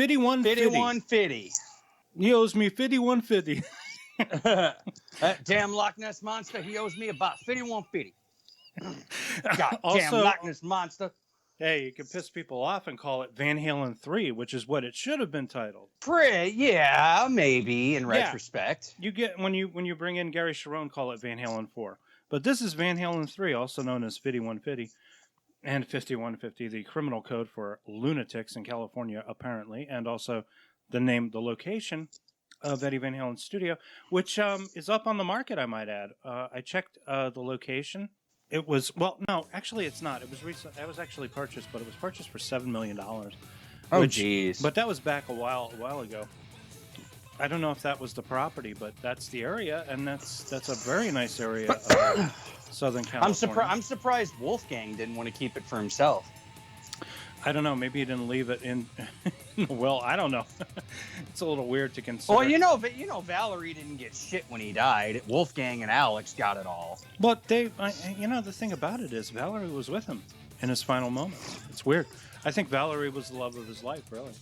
Fiddy-one-fiddy. He owes me fiddy-one-fiddy. That damn Loch Ness monster, he owes me about fiddy-one-fiddy. God damn Loch Ness monster. Hey, you can piss people off and call it Van Halen 3, which is what it should have been titled. Yeah, maybe in retrospect. You get when you bring in Gary Cherone, call it Van Halen 4. But this is Van Halen 3, also known as fiddy-one-fiddy. And 5150, the criminal code for lunatics in California, apparently, and also the location of Eddie Van Halen's studio, which is up on the market, I might add. I checked the location. It was, well, no, actually it's not. It was actually purchased, but it was purchased for $7 million. Oh, jeez. But that was back a while ago. I don't know if that was the property, but that's the area, and that's a very nice area of Southern California. I'm surprised Wolfgang didn't want to keep it for himself. I don't know. Maybe he didn't leave it in. Well, I don't know. It's a little weird to consider. Well, Valerie didn't get shit when he died. Wolfgang and Alex got it all. But the thing about it is Valerie was with him in his final moments. It's weird. I think Valerie was the love of his life, really.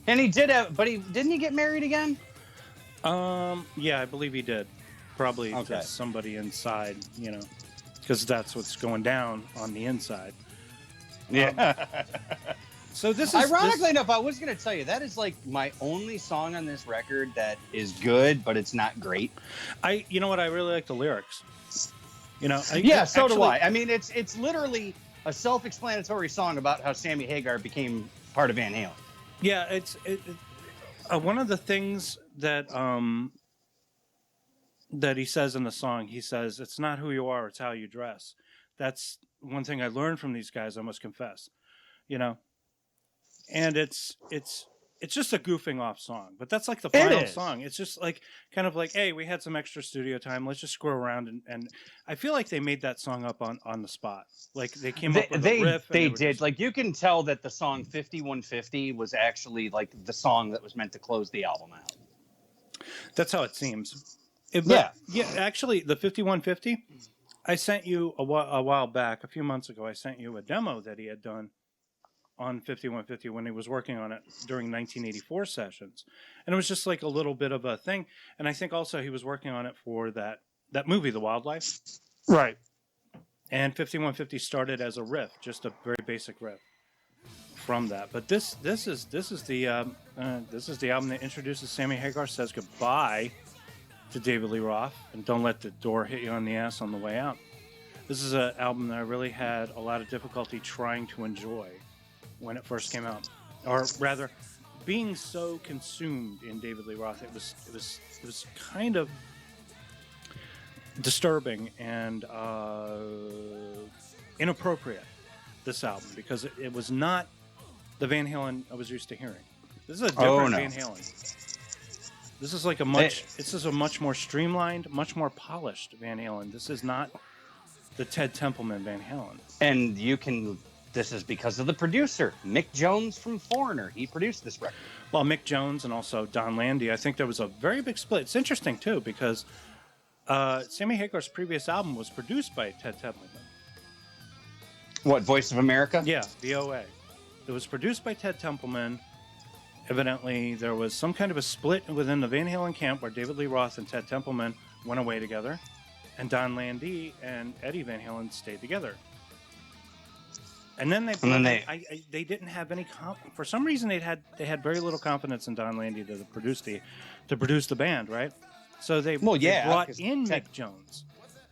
And he did didn't he get married again? Yeah, I believe he did. Probably to somebody inside, because that's what's going down on the inside. Yeah. So this is ironically enough, I was going to tell you that is like my only song on this record that is good, but it's not great. You know what? I really like the lyrics. So do I. I mean, it's literally a self-explanatory song about how Sammy Hagar became part of Van Halen. Yeah, it's one of the things that he says in the song. He says, "It's not who you are; it's how you dress." That's one thing I learned from these guys. I must confess, and it's just a goofing off song. But that's like the final song. It's just like kind of like, hey, we had some extra studio time. Let's just screw around and I feel like they made that song up on the spot. Like they came up with a riff. They did. Like you can tell that the song 5150 was actually like the song that was meant to close the album out. That's how it seems. Actually, the 5150, I sent you a while back, a few months ago, I sent you a demo that he had done on 5150 when he was working on it during 1984 sessions. And it was just like a little bit of a thing. And I think also he was working on it for that movie, The Wildlife. Right. And 5150 started as a riff, just a very basic riff from that. But this is the album that introduces Sammy Hagar, says goodbye to David Lee Roth, and don't let the door hit you on the ass on the way out. This is an album that I really had a lot of difficulty trying to enjoy when it first came out, or rather, being so consumed in David Lee Roth, it was kind of disturbing and inappropriate. This album, because it was not the Van Halen I was used to hearing. This is a different Van Halen. This is like this is a much more streamlined, much more polished Van Halen. This is not the Ted Templeman Van Halen. And this is because of the producer, Mick Jones from Foreigner. He produced this record. Well, Mick Jones and also Don Landy. I think there was a very big split. It's interesting, too, because Sammy Hagar's previous album was produced by Ted Templeman. What, Voice of America? Yeah, VOA. It was produced by Ted Templeman. Evidently, there was some kind of a split within the Van Halen camp where David Lee Roth and Ted Templeman went away together. and Don Landee and Eddie Van Halen stayed together. And then they didn't have any for some reason they had very little confidence in Don Landee to produce the band, right? So they brought in Mick Jones,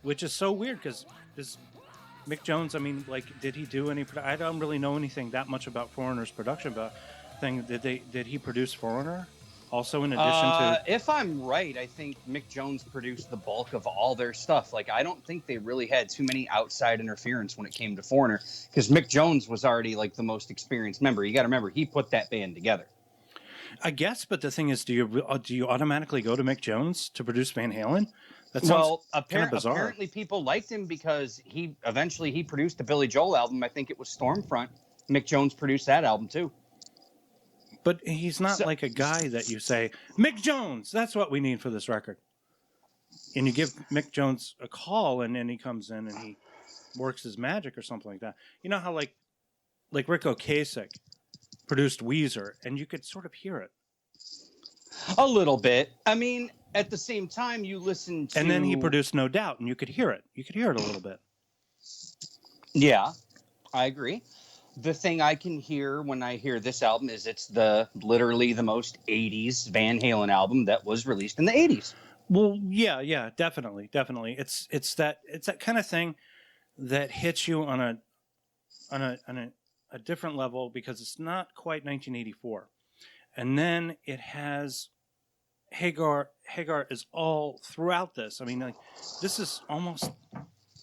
which is so weird because Mick Jones, I mean, like, did he do any? I don't really know anything that much about Foreigner's production, but did he produce Foreigner? Also, in addition to, if I'm right, I think Mick Jones produced the bulk of all their stuff. Like, I don't think they really had too many outside interference when it came to Foreigner, because Mick Jones was already like the most experienced member. You got to remember, he put that band together. I guess, but the thing is, do you automatically go to Mick Jones to produce Van Halen? That sounds kind of bizarre. Apparently, people liked him because he produced the Billy Joel album. I think it was Stormfront. Mick Jones produced that album too. But he's not like a guy that you say, Mick Jones, that's what we need for this record. And you give Mick Jones a call, and then he comes in and he works his magic or something like that. You know how like Rick Ocasek produced Weezer, and you could sort of hear it. A little bit. I mean, at the same time, you listen to... And then he produced No Doubt, and you could hear it. You could hear it a little bit. Yeah, I agree. The thing I can hear when I hear this album is it's literally the most 80s Van Halen album that was released in the 80s. Well, yeah, definitely. It's that kind of thing that hits you on a different level because it's not quite 1984. And then it has Hagar is all throughout this. I mean, like, this is almost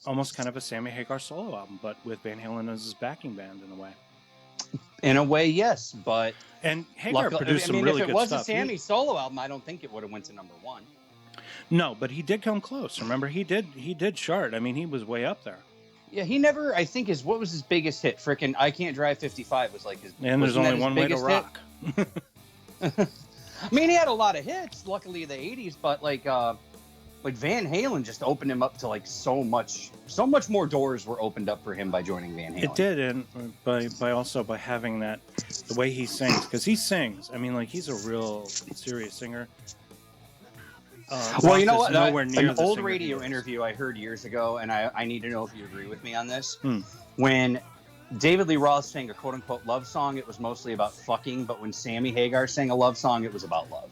kind of a Sammy Hagar solo album, but with Van Halen as his backing band in a way. In a way, yes, but and Hagar produced some really good stuff. If it was a Sammy solo album, I don't think it would have went to number 1. No, but he did come close. Remember, he did chart. I mean, he was way up there. Yeah, he never. I think what was his biggest hit? Frickin' "I Can't Drive 55" was like his. And there's only one way to rock. I mean, he had a lot of hits. Luckily, the '80s, but like Van Halen just opened him up to like so much more doors were opened up for him by joining Van Halen. It did, and by having that, the way he sings, because he sings. I mean, like, he's a real serious singer. Well, you know what? An old radio interview I heard years ago, and I need to know if you agree with me on this. When David Lee Roth sang a quote-unquote love song, it was mostly about fucking, but when Sammy Hagar sang a love song, it was about love.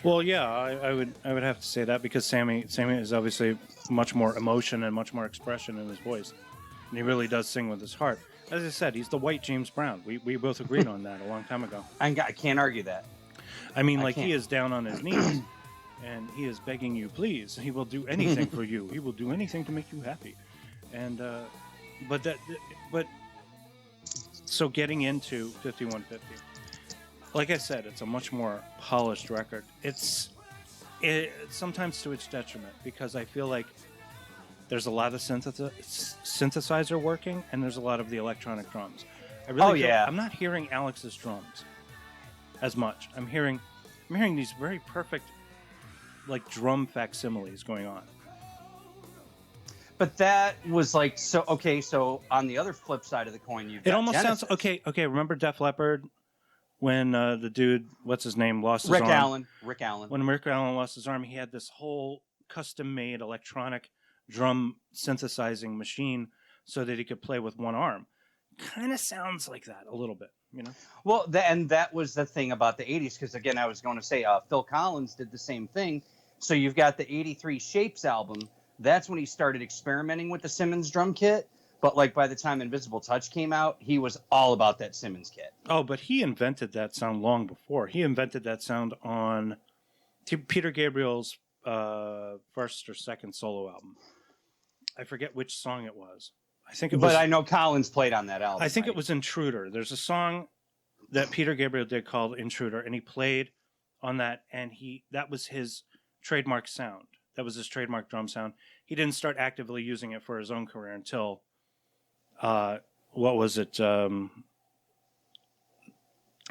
Well, yeah, I would have to say that because Sammy is obviously much more emotion and much more expression in his voice, and he really does sing with his heart. As I said, he's the white James Brown. We both agreed on that a long time ago. I can't argue that. I mean, he is down on his knees. And he is begging you, please. He will do anything for you. He will do anything to make you happy. And so getting into 5150, like I said, it's a much more polished record. It's sometimes to its detriment because I feel like there's a lot of synthesizer working and there's a lot of the electronic drums. I'm not hearing Alex's drums as much. I'm hearing these very perfect, like, drum facsimiles going on. But that was like so on the other flip side of the coin, you've got almost Genesis. Sounds okay. Remember Def Leppard when the dude, what's his name, lost his arm? Rick Allen. When Rick Allen lost his arm, he had this whole custom-made electronic drum synthesizing machine so that he could play with one arm. Kind of sounds like that a little bit, you know? Well, and that was the thing about the 80s, because again, I was going to say Phil Collins did the same thing. So you've got the 83 Shapes album. That's when he started experimenting with the Simmons drum kit. But like by the time Invisible Touch came out, he was all about that Simmons kit. Oh, but he invented that sound long before. He invented that sound on Peter Gabriel's first or second solo album. I forget which song it was. But I know Collins played on that album. I think it was Intruder. There's a song that Peter Gabriel did called Intruder, and he played on that, and that was his trademark sound. That was his trademark drum sound. He didn't start actively using it for his own career until, what was it?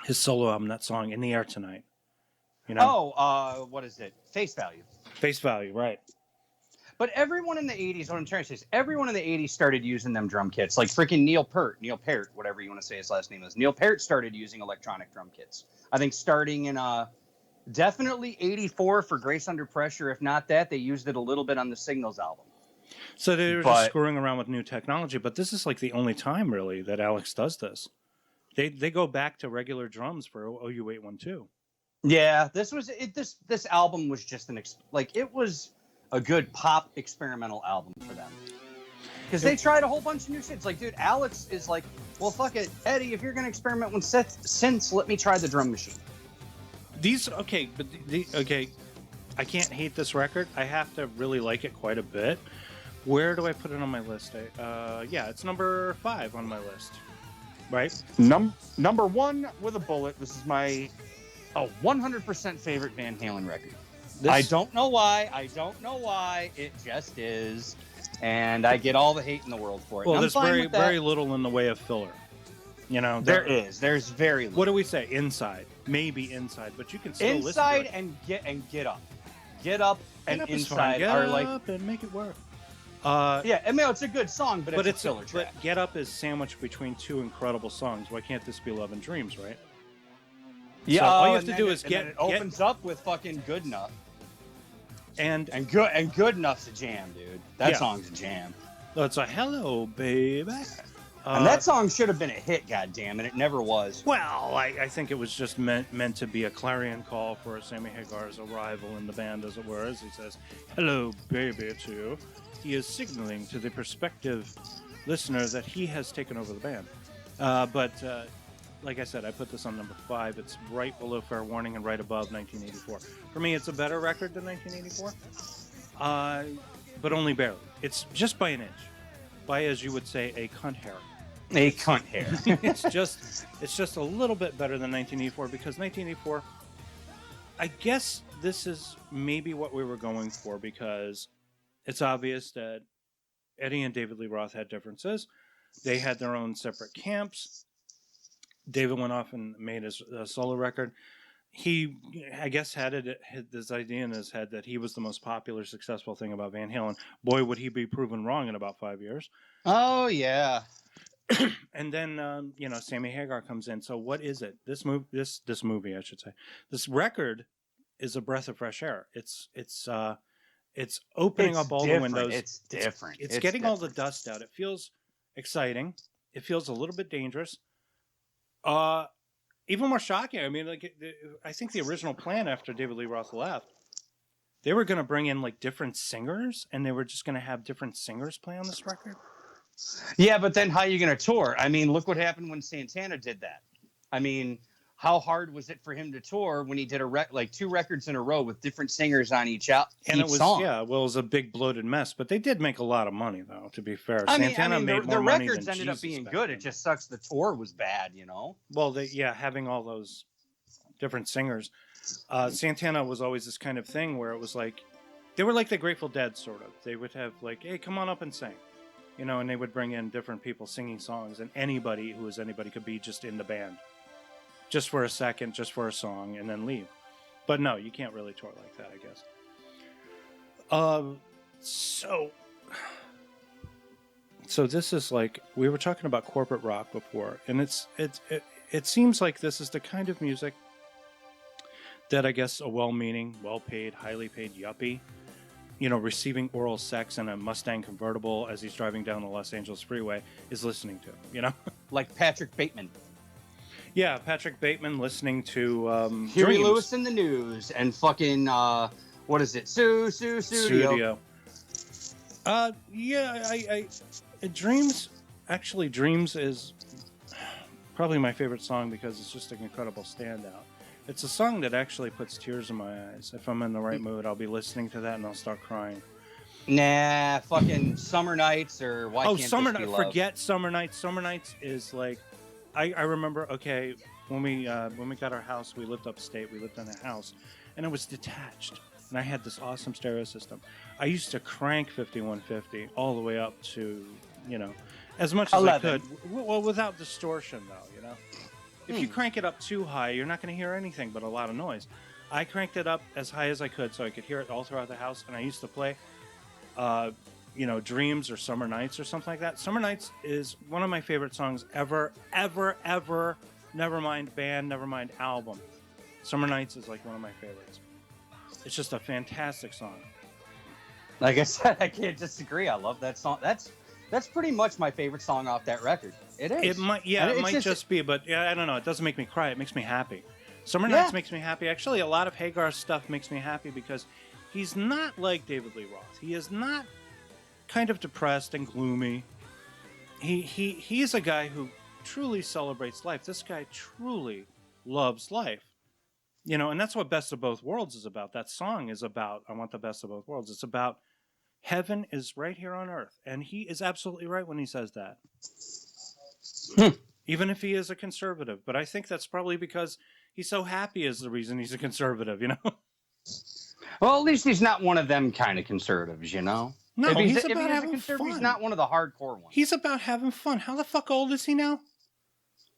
His solo album, that song, In the Air Tonight. You know? What is it? Face Value. Face Value, right. But everyone in the 80s, what I'm trying to say is everyone in the 80s started using them drum kits. Like freaking Neil Peart, whatever you want to say his last name is. Neil Peart started using electronic drum kits. I think starting in definitely 84 for Grace Under Pressure. If not that, they used it a little bit on the Signals album. So they were just But screwing around with new technology, but this is like the only time really that Alex does this. They go back to regular drums for OU812. yeah, this album was just it was a good pop experimental album for them. Because they tried a whole bunch of new shit. It's like, dude, Alex is like, well, fuck it, Eddie, if you're gonna experiment with synths, let me try the drum machine. Okay, I can't hate this record. I have to really like it quite a bit. Where do I put it on my list? Yeah, it's number 5 on my list. Right? Number 1 with a bullet. This is my 100% favorite Van Halen record. I don't know why. It just is. And I get all the hate in the world for it. Well, there's very little in the way of filler. You know, there's very little. What do we say? Inside, maybe inside, but you can still inside listen to it. and get up, and inside are like up and make it work. Yeah, I mean it's a good song, but it's a filler track. But Get Up is sandwiched between 2 incredible songs. Why can't this be Love and Dreams, right? Yeah, so all you have to do is it opens up with fucking Good Enough. And Good Enough's a jam, dude. That song's a jam. It's a hello, baby. And that song should have been a hit, goddammit. It never was. Well, I think it was just meant to be a clarion call for Sammy Hagar's arrival in the band, as it were. As he says, hello, baby, to you. He is signaling to the prospective listener that he has taken over the band. But like I said, I put this on number 5. It's right below Fair Warning and right above 1984. For me, it's a better record than 1984, but only barely. It's just by an inch. By, as you would say, a cunt hair. A cunt hair. it's just a little bit better than 1984 because 1984, I guess this is maybe what we were going for because it's obvious that Eddie and David Lee Roth had differences. They had their own separate camps. David went off and made his solo record. He, I guess, had this idea in his head that he was the most popular, successful thing about Van Halen. Boy, would he be proven wrong in about 5 years. Oh, yeah. And then, Sammy Hagar comes in. So what is it? This movie, I should say. This record is a breath of fresh air. It's opening up all the windows. It's different. It's getting all the dust out. It feels exciting. It feels a little bit dangerous. Even more shocking. I mean, I think the original plan after David Lee Roth left, they were going to bring in different singers, and they were just going to have different singers play on this record. Yeah, but then how are you going to tour? I mean, look what happened when Santana did that. I mean, how hard was it for him to tour when he did 2 records in a row with different singers on each song? It was a big bloated mess, but they did make a lot of money, though, to be fair. Santana made more money records than ended Jesus up being back good. then. It just sucks the tour was bad, Well, having all those different singers. Santana was always this kind of thing where it was they were like the Grateful Dead, sort of. They would have hey, come on up and sing. And they would bring in different people singing songs, and anybody who was anybody could be just in the band. Just for a second, just for a song, and then leave. But no, you can't really tour like that, I guess. So this is we were talking about corporate rock before, and it seems like this is the kind of music that I guess a well-meaning, well-paid, highly paid yuppie, receiving oral sex in a Mustang convertible as he's driving down the Los Angeles freeway is listening to, Like Patrick Bateman. Yeah, Patrick Bateman listening to Huey Dreams. Lewis in the News and fucking what is it? Studio. Dreams. Actually, Dreams is probably my favorite song because it's just an incredible standout. It's a song that actually puts tears in my eyes. If I'm in the right mood, I'll be listening to that and I'll start crying. Nah, fucking Summer Nights or Why Can't This Be Love? Forget Summer Nights. Summer Nights is I remember, when we got our house, we lived upstate, we lived in a house, and it was detached, and I had this awesome stereo system. I used to crank 5150 all the way up to, as much as 11. I could, well, without distortion, though, If you crank it up too high, you're not going to hear anything but a lot of noise. I cranked it up as high as I could so I could hear it all throughout the house, and I used to play Dreams or Summer Nights or something like that. Summer Nights is one of my favorite songs ever. Never mind band, never mind album. Summer Nights is one of my favorites. It's just a fantastic song. Like I said, I can't disagree. I love that song. That's pretty much my favorite song off that record. It is. It might, yeah, And it it's might just be, but yeah, I don't know. It doesn't make me cry. It makes me happy. Summer Yeah. Nights makes me happy. Actually, a lot of Hagar's stuff makes me happy because he's not like David Lee Roth. He is not kind of depressed and gloomy. He's a guy who truly celebrates life. This guy truly loves life. You know, and that's what Best of Both Worlds is about. That song is about, I want the best of both worlds. It's about heaven is right here on earth. And he is absolutely right when he says that. Even if he is a conservative. But I think that's probably because he's so happy is the reason he's a conservative, you know? Well, at least he's not one of them kind of conservatives, you know? No, if he's if about he is a having conservative, fun. he's not one of the hardcore ones. He's about having fun. How the fuck old is he now?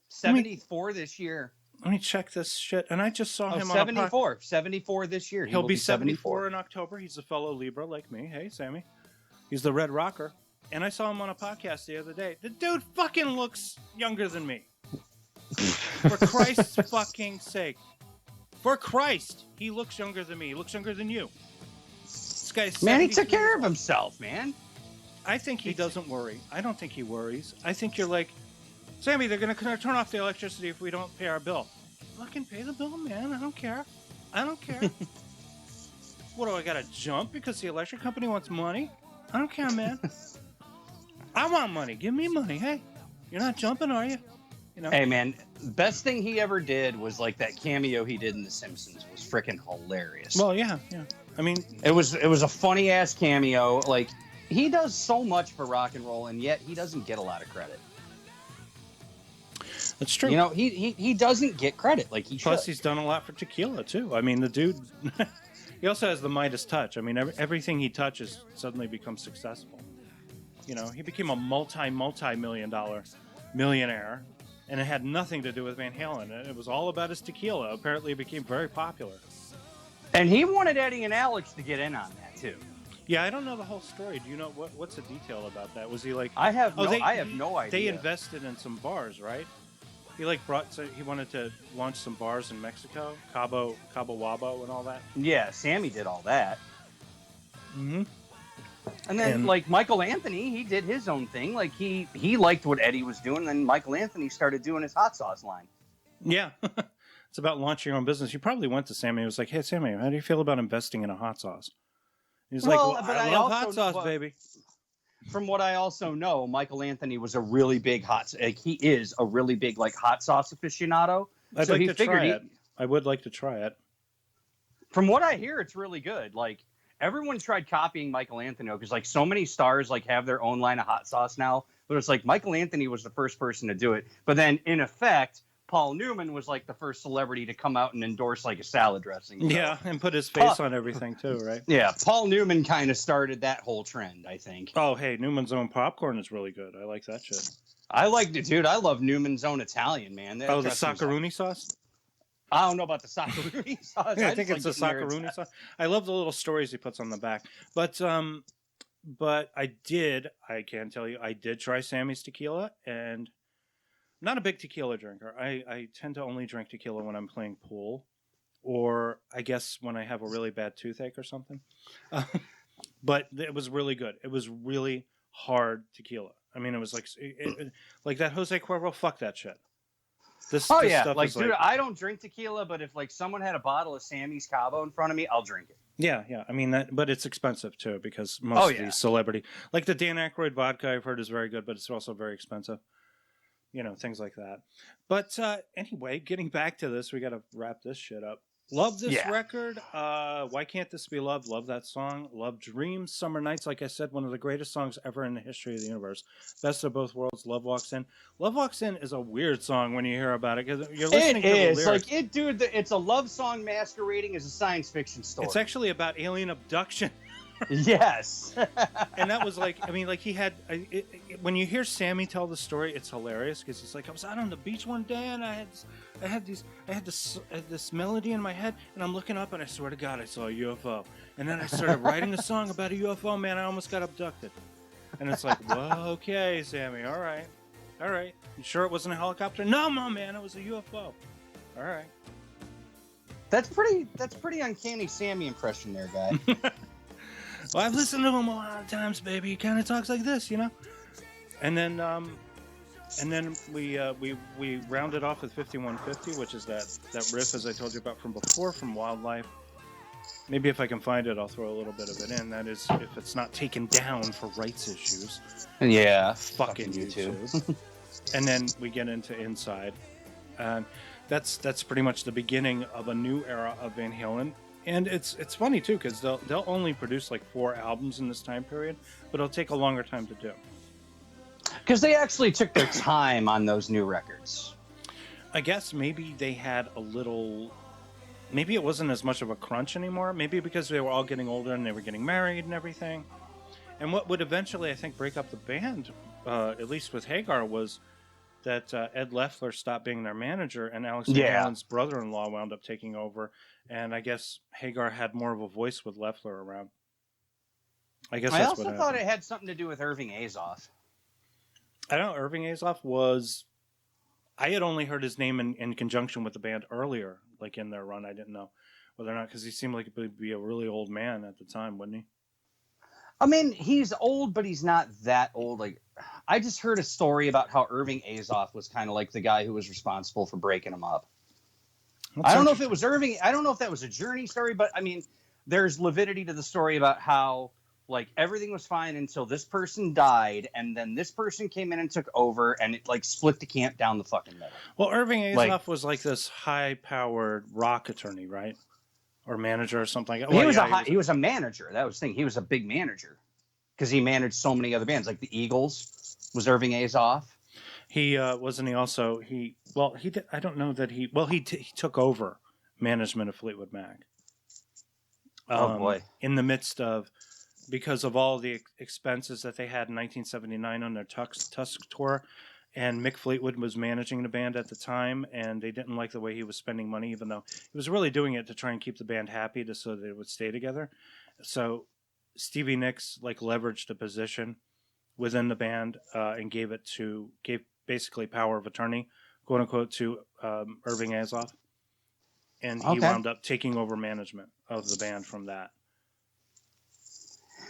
74 this year. Let me check this shit. And I just saw him on 74. 74 this year. He'll be 74 in October. He's a fellow Libra like me. Hey, Sammy. He's the Red Rocker. And I saw him on a podcast the other day. The dude fucking looks younger than me. For Christ's fucking sake. For Christ, he looks younger than me. He looks younger than you. This guy's Man, he took 73 care years of old. himself, man. I think he doesn't worry. I don't think he worries. I think you're like, Sammy, they're going to turn off the electricity if we don't pay our bill. Fucking pay the bill, man. I don't care. I don't care. What, do I got to jump because the electric company wants money? I don't care, man. I want money. Give me money. Hey, you're not jumping, are you? You know? Hey, man, best thing he ever did was like that cameo he did in The Simpsons was freaking hilarious. Well, yeah. I mean, it was a funny ass cameo. Like, he does so much for rock and roll, and yet he doesn't get a lot of credit. that's true. You know, he doesn't get credit like he Plus, should. he's done a lot for tequila, too. I mean, the dude, he also has the Midas touch. I mean, everything he touches suddenly becomes successful. You know, he became a multi-million-dollar millionaire, and it had nothing to do with Van Halen. It was all about his tequila. Apparently, it became very popular. And he wanted Eddie and Alex to get in on that, too. Yeah, I don't know the whole story. Do you know what's the detail about that? Was he like... I have no idea. They invested in some bars, right? He he wanted to launch some bars in Mexico, Cabo Wabo and all that. Yeah, Sammy did all that. Mm-hmm. And then, like, Michael Anthony, he did his own thing. Like, he liked what Eddie was doing, and then Michael Anthony started doing his hot sauce line. Yeah. It's about launching your own business. You probably went to Sammy and was like, hey, Sammy, how do you feel about investing in a hot sauce? He's like, well, I love hot sauce, baby. From what I also know, Michael Anthony was a really big he is a really big, like, hot sauce aficionado. I'd like to try it. I would like to try it. From what I hear, it's really good. Like, everyone tried copying Michael Anthony because, like, so many stars, like, have their own line of hot sauce now. But it's like Michael Anthony was the first person to do it. But then, in effect, Paul Newman was, like, the first celebrity to come out and endorse, like, a salad dressing. So. Yeah, and put his face on everything, too, right? Yeah, Paul Newman kind of started that whole trend, I think. Oh, hey, Newman's Own popcorn is really good. I like that shit. I liked it, dude. I love Newman's Own Italian, man. The Saccaroni sauce? I don't know about the Saccaroni sauce. Yeah, I think it's the Saccaroni sauce. I love the little stories he puts on the back. But I can tell you, I did try Sammy's tequila, and I'm not a big tequila drinker. I tend to only drink tequila when I'm playing pool, or I guess when I have a really bad toothache or something. But it was really good. It was really hard tequila. I mean, it was like like that Jose Cuervo. Fuck that shit. This stuff like, is dude, I don't drink tequila, but if, like, someone had a bottle of Sammy's Cabo in front of me, I'll drink it. Yeah. I mean, but it's expensive too because most of these celebrity, like the Dan Aykroyd vodka, I've heard is very good, but it's also very expensive. You know, things like that. But anyway, getting back to this, we got to wrap this shit up. Love this record. Why Can't This Be Love? Love that song. Love Dreams, Summer Nights. Like I said, one of the greatest songs ever in the history of the universe. Best of Both Worlds. Love Walks In. Love Walks In is a weird song when you hear about it because you're listening to the lyrics. Like, it's a love song masquerading as a science fiction story. It's actually about alien abduction. Yes. And that was like, I mean, like he had, when you hear Sammy tell the story, it's hilarious because he's like, I was out on the beach one day and I had this melody in my head and I'm looking up and I swear to God, I saw a UFO. And then I started writing a song about a UFO, man. I almost got abducted. And it's like, well, okay, Sammy. All right. You sure it wasn't a helicopter? No, man, it was a UFO. All right. That's pretty uncanny Sammy impression there, guy. Well, I've listened to him a lot of times, baby. He kind of talks like this, you know. And then we rounded off with 5150, which is that riff, as I told you about from before, from Wildlife. Maybe if I can find it, I'll throw a little bit of it in. That is, if it's not taken down for rights issues. Yeah, fucking YouTube. And then we get into Inside, and that's pretty much the beginning of a new era of Van Halen. And it's funny too, because they'll only produce like 4 albums in this time period, but it'll take a longer time to do. Because they actually took their time on those new records. I guess maybe they had a little. Maybe it wasn't as much of a crunch anymore. Maybe because they were all getting older and they were getting married and everything. And what would eventually, I think, break up the band, at least with Hagar, was that Ed Loeffler stopped being their manager, and Alex Van Halen's brother-in-law wound up taking over. And I guess Hagar had more of a voice with Loeffler around. I guess that's what happened. I also thought it had something to do with Irving Azoff. I don't know. Irving Azoff was... I had only heard his name in conjunction with the band earlier, like in their run. I didn't know whether or not, because he seemed like he would be a really old man at the time, wouldn't he? I mean, he's old, but he's not that old. Like, I just heard a story about how Irving Azoff was kind of like the guy who was responsible for breaking him up. I don't know if it was Irving. I don't know if that was a Journey story, but I mean, there's lividity to the story about how like everything was fine until this person died, and then this person came in and took over, and it like split the camp down the fucking middle. Well, Irving Azoff was like this high-powered rock attorney, right? Or manager or something like that. Well, he was a manager. That was the thing. He was a big manager because he managed so many other bands, like the Eagles. Was Irving Azoff? He wasn't. He also he did. I don't know that he. Well, he took over management of Fleetwood Mac. Oh boy! In the midst of. Because of all the expenses that they had in 1979 on their Tusk tour, and Mick Fleetwood was managing the band at the time, and they didn't like the way he was spending money, even though he was really doing it to try and keep the band happy, so that it would stay together. So Stevie Nicks like leveraged a position within the band and gave basically power of attorney, quote unquote, to Irving Azoff, and he wound up taking over management of the band from that.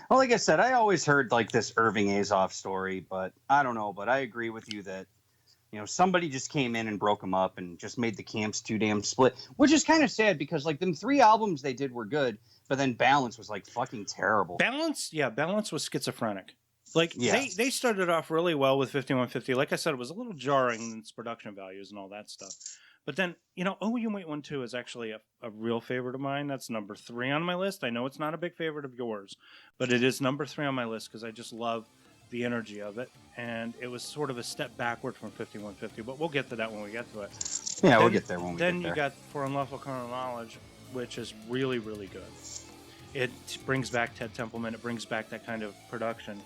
Well, like I said, I always heard like this Irving Azoff story, but I don't know. But I agree with you that, you know, somebody just came in and broke them up and just made the camps too damn split, which is kind of sad because like them 3 albums they did were good, but then Balance was like fucking terrible. Balance was schizophrenic. Like they started off really well with 5150. Like I said, it was a little jarring in its production values and all that stuff. But then, you know, Oh You Might Want To is actually a real favorite of mine. That's number 3 on my list. I know it's not a big favorite of yours, but it is number 3 on my list because I just love the energy of it. And it was sort of a step backward from 5150, but we'll get to that when we get to it. Yeah, we'll get there when we get there. Then you got For Unlawful Carnal Knowledge, which is really, really good. It brings back Ted Templeman. It brings back that kind of production.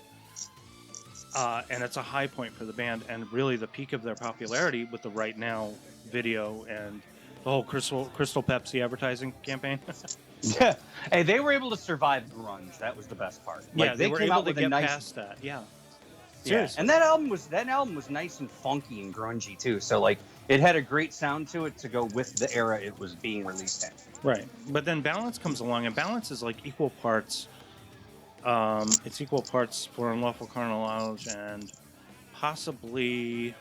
And it's a high point for the band and really the peak of their popularity with the Right Now video and the whole Crystal Pepsi advertising campaign. Yeah. Hey, they were able to survive grunge. That was the best part. Like, yeah, they were came able out to get past that. Yeah. Seriously. Yeah. And that album was nice and funky and grungy too. So like it had a great sound to it to go with the era it was being released in. Right. But then Balance comes along, and Balance is like equal parts. It's equal parts For Unlawful Carnal Knowledge and possibly,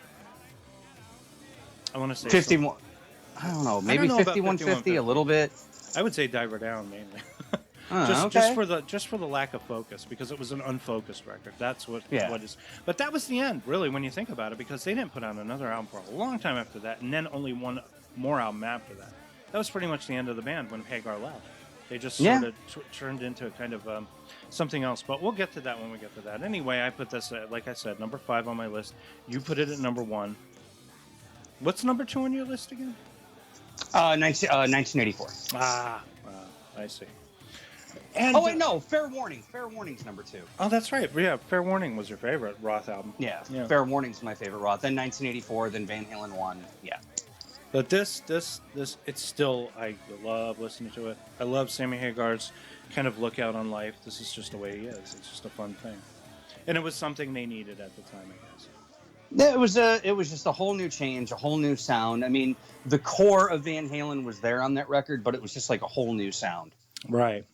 I want to say 51. I don't know, maybe 5150 a little bit. I would say Diver Down mainly. just for the lack of focus, because it was an unfocused record. That's what is. But that was the end, really, when you think about it, because they didn't put out another album for a long time after that, and then only one more album after that. That was pretty much the end of the band when Hagar left. They just sort of turned into a kind of something else. But we'll get to that when we get to that. Anyway, I put this, like I said, number 5 on my list. You put it at number 1. What's number 2 on your list again? 1984. I see. And, no, Fair Warning. Fair Warning's number 2. Oh, that's right. Yeah, Fair Warning was your favorite Roth album. Yeah. Fair Warning's my favorite Roth. Then 1984, then Van Halen 1. Yeah. But this, it's still, I love listening to it. I love Sammy Hagar's kind of lookout on life. This is just the way he is. It's just a fun thing. And it was something they needed at the time, I guess. Yeah, it was just a whole new change, a whole new sound. I mean, the core of Van Halen was there on that record, but it was just like a whole new sound. Right.